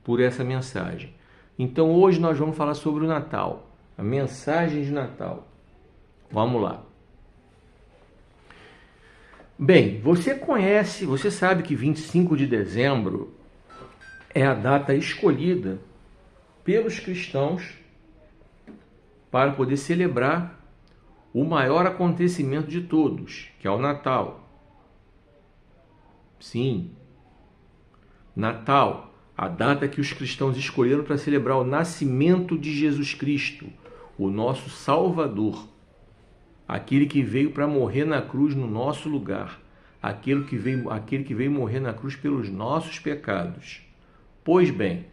por essa mensagem. Então hoje nós vamos falar sobre o Natal, a mensagem de Natal. Vamos lá. Bem, você sabe que 25 de dezembro é a data escolhida pelos cristãos para poder celebrar o maior acontecimento de todos, que é o Natal. Sim, Natal, a data que os cristãos escolheram para celebrar o nascimento de Jesus Cristo, o nosso Salvador, aquele que veio para morrer na cruz no nosso lugar, aquele que veio morrer na cruz pelos nossos pecados. Pois bem,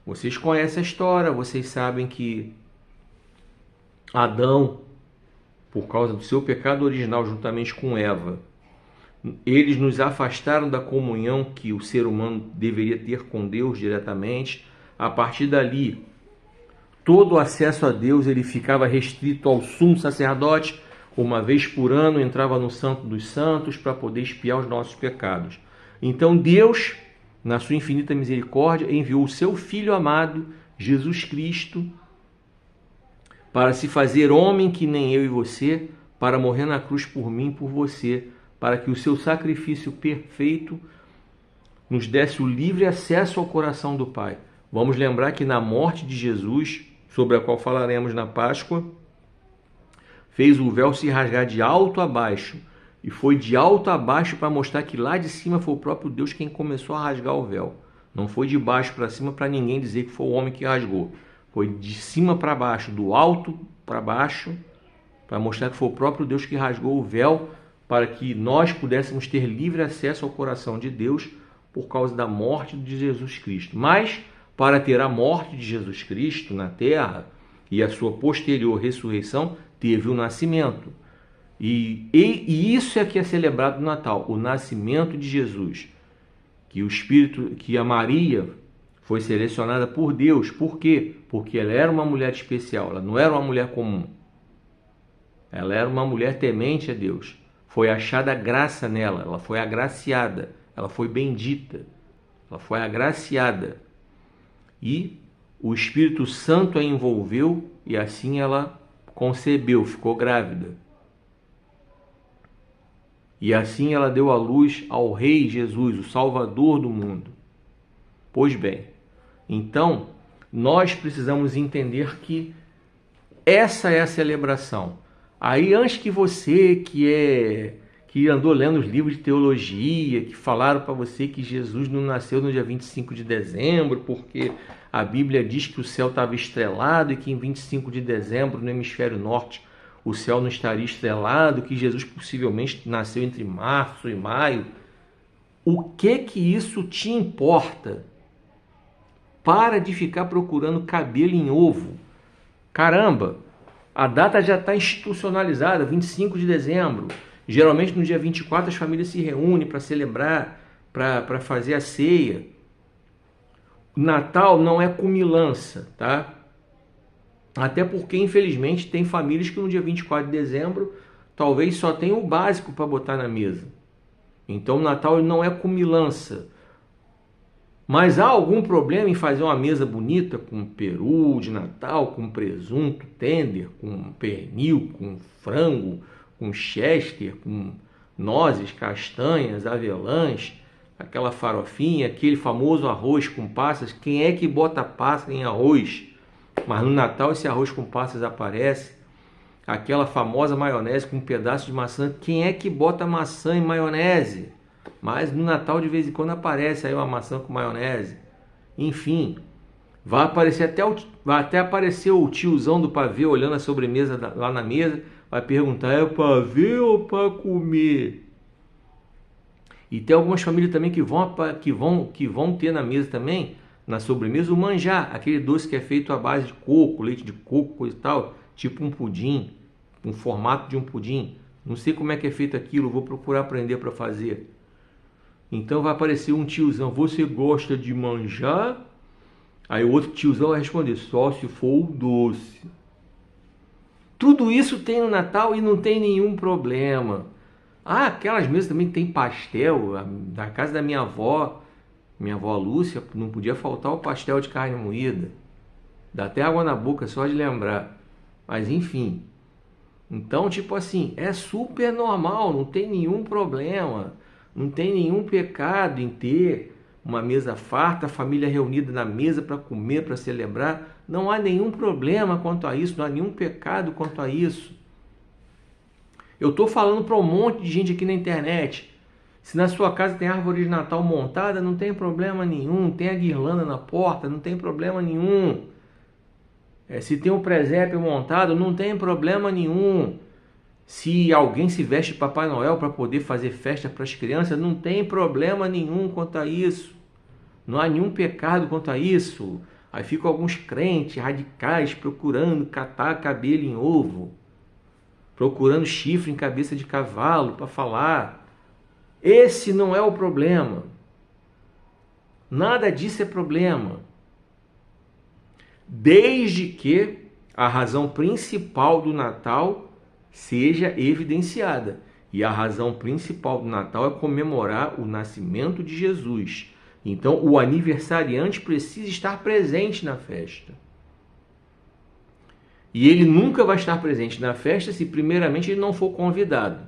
vocês conhecem a história, vocês sabem que Adão, por causa do seu pecado original juntamente com Eva, eles nos afastaram da comunhão que o ser humano deveria ter com Deus diretamente. A partir dali, todo o acesso a Deus ele ficava restrito ao sumo sacerdote. Uma vez por ano entrava no Santo dos Santos para poder expiar os nossos pecados. Então Deus, na sua infinita misericórdia, enviou o seu Filho amado, Jesus Cristo, para se fazer homem que nem eu e você, para morrer na cruz por mim e por você, para que o seu sacrifício perfeito nos desse o livre acesso ao coração do Pai. Vamos lembrar que na morte de Jesus, sobre a qual falaremos na Páscoa, fez o véu se rasgar de alto a baixo, e foi de alto a baixo para mostrar que lá de cima foi o próprio Deus quem começou a rasgar o véu. Não foi de baixo para cima para ninguém dizer que foi o homem que rasgou. Foi de cima para baixo, do alto para baixo, para mostrar que foi o próprio Deus que rasgou o véu para que nós pudéssemos ter livre acesso ao coração de Deus por causa da morte de Jesus Cristo. Mas, para ter a morte de Jesus Cristo na terra e a sua posterior ressurreição, teve o nascimento. E isso é que é celebrado no Natal, o nascimento de Jesus. Que o Espírito, que a Maria foi selecionada por Deus. Por quê? Porque ela era uma mulher especial, ela não era uma mulher comum. Ela era uma mulher temente a Deus. Foi achada graça nela, ela foi agraciada, ela foi bendita, ela foi agraciada. E o Espírito Santo a envolveu e assim ela concebeu, ficou grávida. E assim ela deu à luz ao Rei Jesus, o Salvador do mundo. Pois bem, então nós precisamos entender que essa é a celebração. Aí, antes que você que andou lendo os livros de teologia, que falaram para você que Jesus não nasceu no dia 25 de dezembro, porque a Bíblia diz que o céu estava estrelado e que em 25 de dezembro, no hemisfério norte, o céu não estaria estrelado, que Jesus possivelmente nasceu entre março e maio. O que isso te importa? Para de ficar procurando cabelo em ovo. Caramba, a data já está institucionalizada, 25 de dezembro. Geralmente no dia 24 as famílias se reúnem para celebrar, para fazer a ceia. Natal não é comilança, tá? Até porque, infelizmente, tem famílias que no dia 24 de dezembro talvez só tenham o básico para botar na mesa. Então o Natal não é comilança. Mas há algum problema em fazer uma mesa bonita com peru de Natal, com presunto, tender, com pernil, com frango, com chester, com nozes, castanhas, avelãs, aquela farofinha, aquele famoso arroz com passas? Quem é que bota passas em arroz? Mas no Natal esse arroz com passas aparece. Aquela famosa maionese com um pedaço de maçã. Quem é que bota maçã em maionese? Mas no Natal de vez em quando aparece aí uma maçã com maionese. Enfim, vai até aparecer o tiozão do pavê olhando a sobremesa lá na mesa. Vai perguntar, é pavê ou para comer? E tem algumas famílias também que vão ter na mesa também, na sobremesa, o manjar, aquele doce que é feito à base de coco, leite de coco, coisa e tal, tipo um pudim, um formato de um pudim. Não sei como é que é feito aquilo, vou procurar aprender para fazer. Então vai aparecer um tiozão, você gosta de manjar? Aí o outro tiozão vai responder, só se for o doce. Tudo isso tem no Natal e não tem nenhum problema. Ah, aquelas mesas também tem pastel. Na casa da minha avó Lúcia, não podia faltar o pastel de carne moída. Dá até água na boca só de lembrar. Mas enfim. Então, tipo assim, é super normal, não tem nenhum problema. Não tem nenhum pecado em ter uma mesa farta, a família reunida na mesa para comer, para celebrar. Não há nenhum problema quanto a isso, não há nenhum pecado quanto a isso. Eu estou falando para um monte de gente aqui na internet. Se na sua casa tem árvore de Natal montada, não tem problema nenhum. Tem a guirlanda na porta, não tem problema nenhum. Se tem um presépio montado, não tem problema nenhum. Se alguém se veste de Papai Noel para poder fazer festa para as crianças, não tem problema nenhum quanto a isso. Não há nenhum pecado quanto a isso. Aí ficam alguns crentes radicais procurando catar cabelo em ovo, procurando chifre em cabeça de cavalo para falar. Esse não é o problema. Nada disso é problema. Desde que a razão principal do Natal seja evidenciada. E a razão principal do Natal é comemorar o nascimento de Jesus. Então, o aniversariante precisa estar presente na festa. E ele nunca vai estar presente na festa se primeiramente ele não for convidado.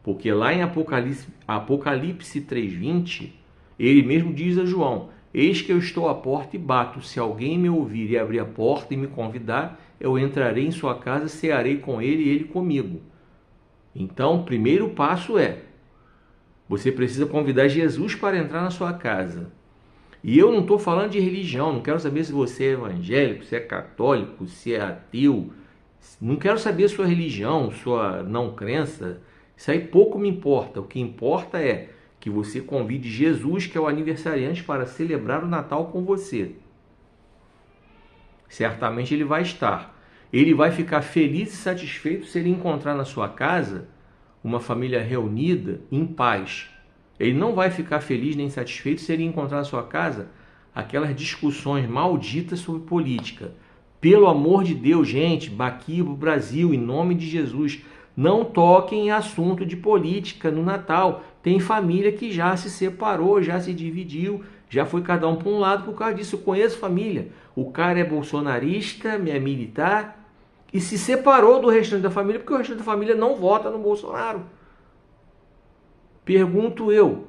Porque lá em Apocalipse 3:20, ele mesmo diz a João, eis que eu estou à porta e bato, se alguém me ouvir e abrir a porta e me convidar, eu entrarei em sua casa, cearei com ele e ele comigo. Então, o primeiro passo é, você precisa convidar Jesus para entrar na sua casa. E eu não estou falando de religião, não quero saber se você é evangélico, se é católico, se é ateu. Não quero saber sua religião, sua não crença. Isso aí pouco me importa. O que importa é que você convide Jesus, que é o aniversariante, para celebrar o Natal com você. Certamente ele vai estar. Ele vai ficar feliz e satisfeito se ele encontrar na sua casa uma família reunida em paz. Ele não vai ficar feliz nem satisfeito se ele encontrar na sua casa aquelas discussões malditas sobre política. Pelo amor de Deus, gente, aqui no Brasil, em nome de Jesus, não toquem em assunto de política no Natal. Tem família que já se separou, já se dividiu, já foi cada um para um lado por causa disso. Eu conheço família. O cara é bolsonarista, é militar, e se separou do restante da família porque o restante da família não vota no Bolsonaro. Pergunto eu,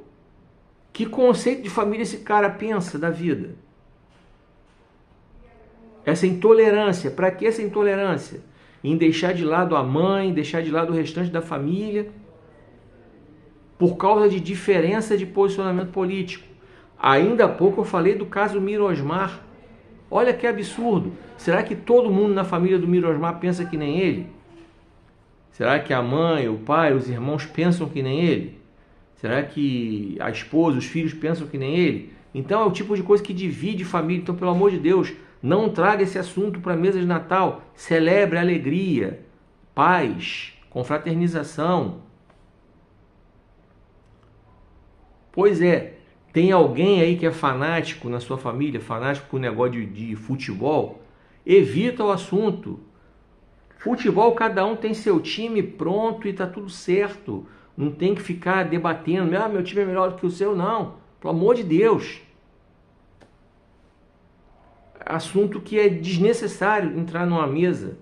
que conceito de família esse cara pensa da vida? Essa intolerância, para que essa intolerância? Em deixar de lado a mãe, deixar de lado o restante da família, por causa de diferença de posicionamento político. Ainda há pouco eu falei do caso Mirosmar. Olha que absurdo. Será que todo mundo na família do Mirosmar pensa que nem ele? Será que a mãe, o pai, os irmãos pensam que nem ele? Será que a esposa, os filhos pensam que nem ele? Então é o tipo de coisa que divide família. Então, pelo amor de Deus, não traga esse assunto para a mesa de Natal. Celebre a alegria, paz, confraternização. Pois é, tem alguém aí que é fanático na sua família, fanático por negócio de futebol? Evita o assunto. Futebol, cada um tem seu time pronto e está tudo certo. Não tem que ficar debatendo, meu time é melhor do que o seu, não. Pelo amor de Deus. Assunto que é desnecessário entrar numa mesa.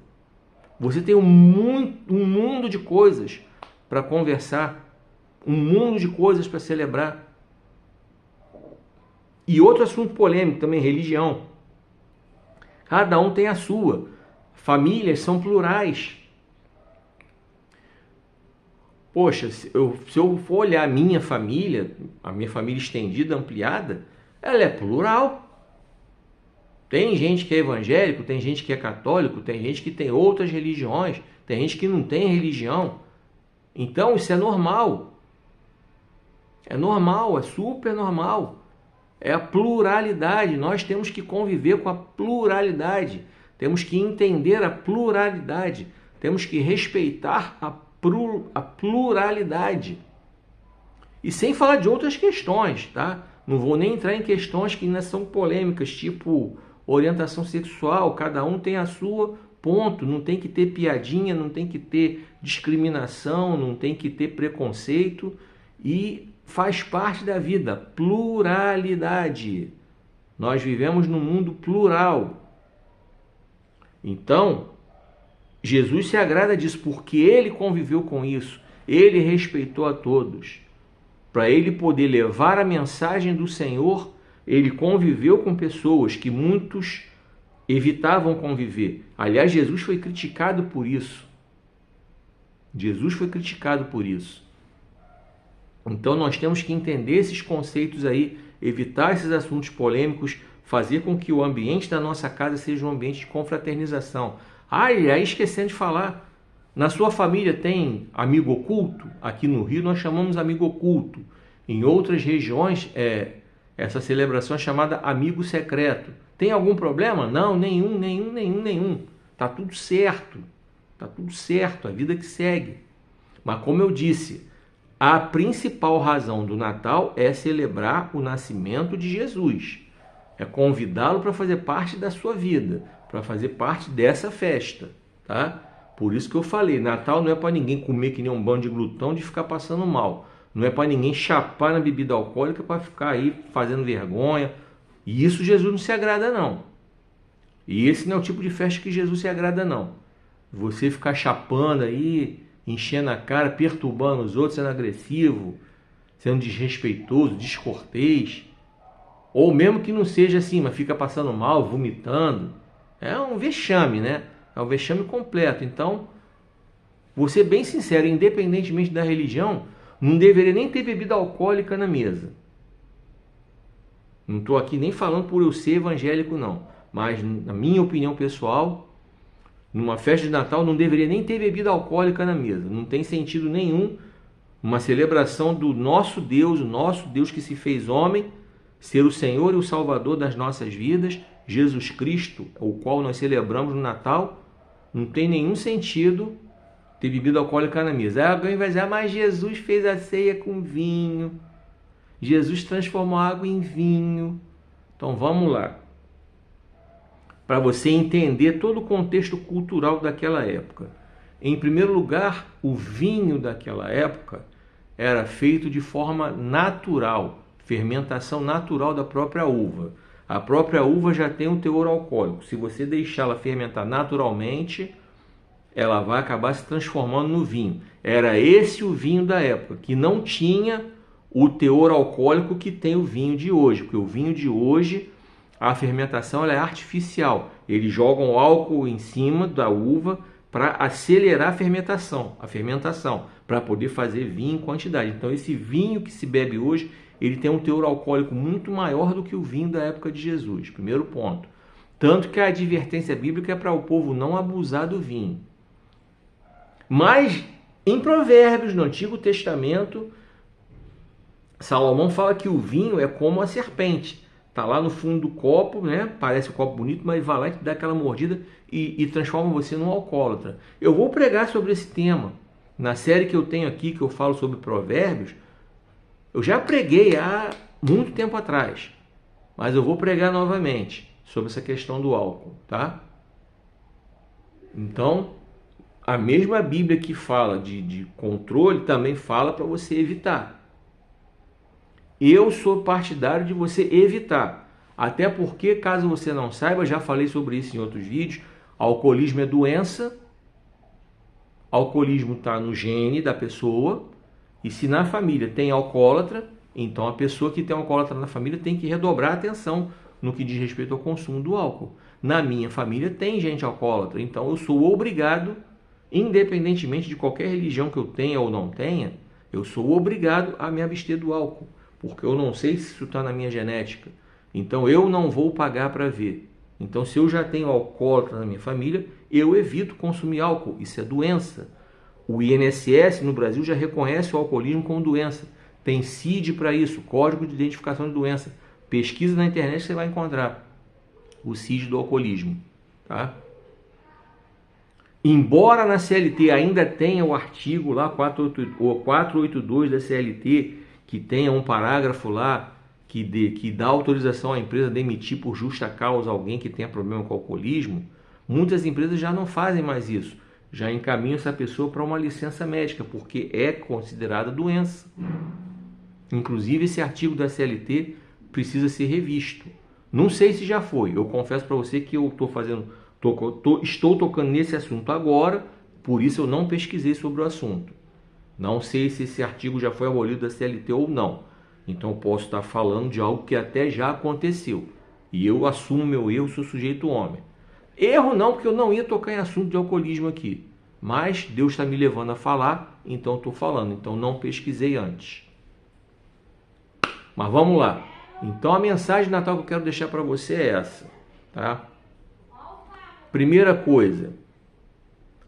Você tem um mundo de coisas para conversar, um mundo de coisas para celebrar. E outro assunto polêmico também, religião. Cada um tem a sua. Famílias são plurais. Poxa, se eu for olhar a minha família estendida, ampliada, ela é plural. Tem gente que é evangélico, tem gente que é católico, tem gente que tem outras religiões, tem gente que não tem religião. Então isso é normal. É normal, é super normal. É a pluralidade. Nós temos que conviver com a pluralidade. Temos que entender a pluralidade. Temos que respeitar a pluralidade. E sem falar de outras questões, tá? Não vou nem entrar em questões que ainda são polêmicas, tipo orientação sexual. Cada um tem a sua, ponto. Não tem que ter piadinha, não tem que ter discriminação, não tem que ter preconceito. E faz parte da vida, pluralidade. Nós vivemos num mundo plural. Então, Jesus se agrada disso porque ele conviveu com isso, ele respeitou a todos. Para ele poder levar a mensagem do Senhor, ele conviveu com pessoas que muitos evitavam conviver. Aliás, Jesus foi criticado por isso. Jesus foi criticado por isso. Então nós temos que entender esses conceitos aí, evitar esses assuntos polêmicos, fazer com que o ambiente da nossa casa seja um ambiente de confraternização. E aí esquecendo de falar, na sua família tem amigo oculto? Aqui no Rio nós chamamos amigo oculto. Em outras regiões essa celebração é chamada amigo secreto. Tem algum problema? Não, nenhum. Tá tudo certo, a vida que segue. Mas como eu disse, a principal razão do Natal é celebrar o nascimento de Jesus. É convidá-lo para fazer parte da sua vida, para fazer parte dessa festa, tá? Por isso que eu falei, Natal não é para ninguém comer que nem um bando de glutão de ficar passando mal. Não é para ninguém chapar na bebida alcoólica para ficar aí fazendo vergonha. E isso Jesus não se agrada, não. E esse não é o tipo de festa que Jesus se agrada, não. Você ficar chapando aí, enchendo a cara, perturbando os outros, sendo agressivo, sendo desrespeitoso, descortês. Ou mesmo que não seja assim, mas fica passando mal, vomitando. É um vexame, né? É um vexame completo. Então, vou ser bem sincero, independentemente da religião, não deveria nem ter bebida alcoólica na mesa. Não estou aqui nem falando por eu ser evangélico, não. Mas, na minha opinião pessoal, numa festa de Natal não deveria nem ter bebida alcoólica na mesa. Não tem sentido nenhum uma celebração do nosso Deus, o nosso Deus que se fez homem, ser o Senhor e o Salvador das nossas vidas, Jesus Cristo, o qual nós celebramos no Natal. Não tem nenhum sentido ter bebida alcoólica na mesa. Aí alguém vai dizer, mas Jesus fez a ceia com vinho. Jesus transformou a água em vinho. Então vamos lá. Para você entender todo o contexto cultural daquela época. Em primeiro lugar, o vinho daquela época era feito de forma natural, fermentação natural da própria uva. A própria uva já tem um teor alcoólico. Se você deixá-la fermentar naturalmente, ela vai acabar se transformando no vinho. Era esse o vinho da época, que não tinha o teor alcoólico que tem o vinho de hoje, porque o vinho de hoje, a fermentação ela é artificial. Eles jogam álcool em cima da uva para acelerar a fermentação, para poder fazer vinho em quantidade. Então esse vinho que se bebe hoje, ele tem um teor alcoólico muito maior do que o vinho da época de Jesus, primeiro ponto. Tanto que a advertência bíblica é para o povo não abusar do vinho. Mas em Provérbios, no Antigo Testamento, Salomão fala que o vinho é como a serpente. Está lá no fundo do copo, né? Parece um copo bonito, mas vai lá e te dá aquela mordida e transforma você num alcoólatra. Eu vou pregar sobre esse tema. Na série que eu tenho aqui, que eu falo sobre Provérbios, eu já preguei há muito tempo atrás. Mas eu vou pregar novamente sobre essa questão do álcool, tá? Então, a mesma Bíblia que fala de controle também fala para você evitar. Eu sou partidário de você evitar. Até porque, caso você não saiba, já falei sobre isso em outros vídeos, alcoolismo é doença, alcoolismo está no gene da pessoa, e se na família tem alcoólatra, então a pessoa que tem alcoólatra na família tem que redobrar a atenção no que diz respeito ao consumo do álcool. Na minha família tem gente alcoólatra, então eu sou obrigado, independentemente de qualquer religião que eu tenha ou não tenha, eu sou obrigado a me abster do álcool, porque eu não sei se isso está na minha genética. Então eu não vou pagar para ver. Então se eu já tenho alcoólatra na minha família, eu evito consumir álcool. Isso é doença. O INSS no Brasil já reconhece o alcoolismo como doença. Tem CID para isso, Código de Identificação de Doença. Pesquisa na internet você vai encontrar o CID do alcoolismo. Tá? Embora na CLT ainda tenha o artigo lá 482 da CLT, que tenha um parágrafo lá que dá autorização à empresa demitir por justa causa alguém que tenha problema com alcoolismo, muitas empresas já não fazem mais isso. Já encaminham essa pessoa para uma licença médica, porque é considerada doença. Inclusive, esse artigo da CLT precisa ser revisto. Não sei se já foi. Eu confesso para você que eu estou tocando nesse assunto agora, por isso eu não pesquisei sobre o assunto. Não sei se esse artigo já foi abolido da CLT ou não. Então eu posso estar falando de algo que até já aconteceu. E eu assumo meu erro, sou sujeito homem. Erro não, porque eu não ia tocar em assunto de alcoolismo aqui. Mas Deus está me levando a falar, então estou falando. Então não pesquisei antes. Mas vamos lá. Então a mensagem de Natal que eu quero deixar para você é essa. Tá? Primeira coisa.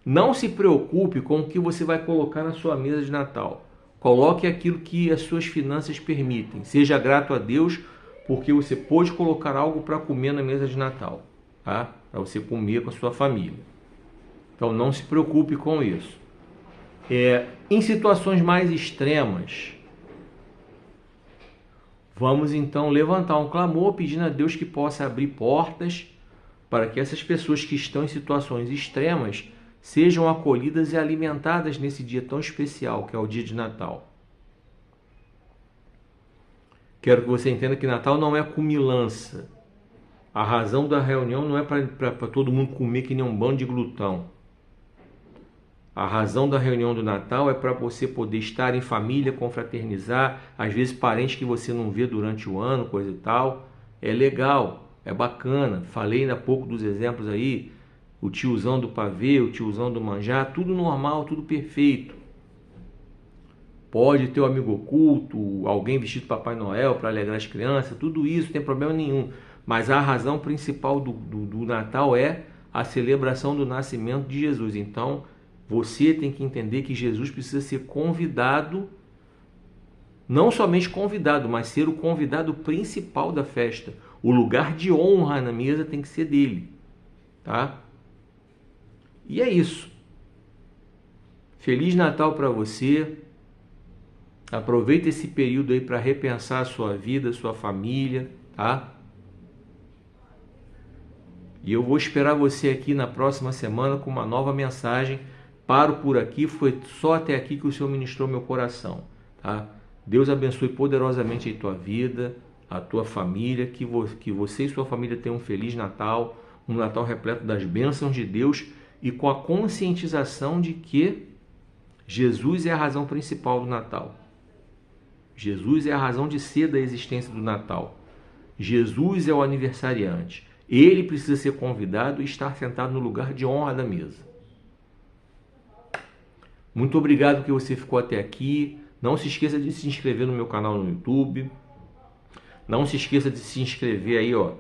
Não se preocupe com o que você vai colocar na sua mesa de Natal. Coloque aquilo que as suas finanças permitem. Seja grato a Deus porque você pôde colocar algo para comer na mesa de Natal. Tá? Para você comer com a sua família. Então não se preocupe com isso. Em situações mais extremas, vamos então levantar um clamor pedindo a Deus que possa abrir portas para que essas pessoas que estão em situações extremas sejam acolhidas e alimentadas nesse dia tão especial que é o dia de Natal. Quero que você entenda que Natal não é comilança. A razão da reunião não é para todo mundo comer que nem um bando de glutão. A razão da reunião do Natal é para você poder estar em família, confraternizar, às vezes parentes que você não vê durante o ano, coisa e tal. É legal, é bacana. Falei ainda há pouco dos exemplos aí, o tiozão do pavê, o tiozão do manjar, tudo normal, tudo perfeito. pode ter o amigo oculto, alguém vestido de Papai Noel para alegrar as crianças, tudo isso, não tem problema nenhum. Mas a razão principal do Natal é a celebração do nascimento de Jesus. Então, você tem que entender que Jesus precisa ser convidado, não somente convidado, mas ser o convidado principal da festa. O lugar de honra na mesa tem que ser dele, tá? E é isso. Feliz Natal para você. Aproveita esse período aí para repensar a sua vida, a sua família, tá? E eu vou esperar você aqui na próxima semana com uma nova mensagem. Paro por aqui, foi só até aqui que o Senhor ministrou meu coração, tá? Deus abençoe poderosamente a tua vida, a tua família, que você e sua família tenham um Feliz Natal, um Natal repleto das bênçãos de Deus e com a conscientização de que Jesus é a razão principal do Natal. Jesus é a razão de ser da existência do Natal. Jesus é o aniversariante. Ele precisa ser convidado e estar sentado no lugar de honra da mesa. Muito obrigado que você ficou até aqui. Não se esqueça de se inscrever no meu canal no YouTube. Não se esqueça de se inscrever aí, ó,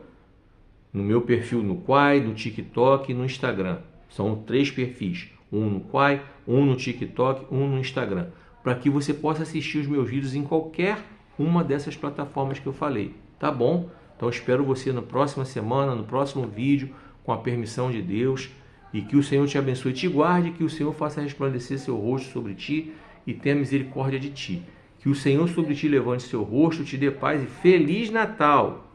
no meu perfil no Quai, no TikTok e no Instagram. São 3 perfis. Um no Quai, um no TikTok, um no Instagram. Para que você possa assistir os meus vídeos em qualquer uma dessas plataformas que eu falei. Tá bom? Então espero você na próxima semana, no próximo vídeo, com a permissão de Deus. E que o Senhor te abençoe e te guarde, que o Senhor faça resplandecer seu rosto sobre ti e tenha misericórdia de ti. Que o Senhor sobre ti levante seu rosto, te dê paz e Feliz Natal!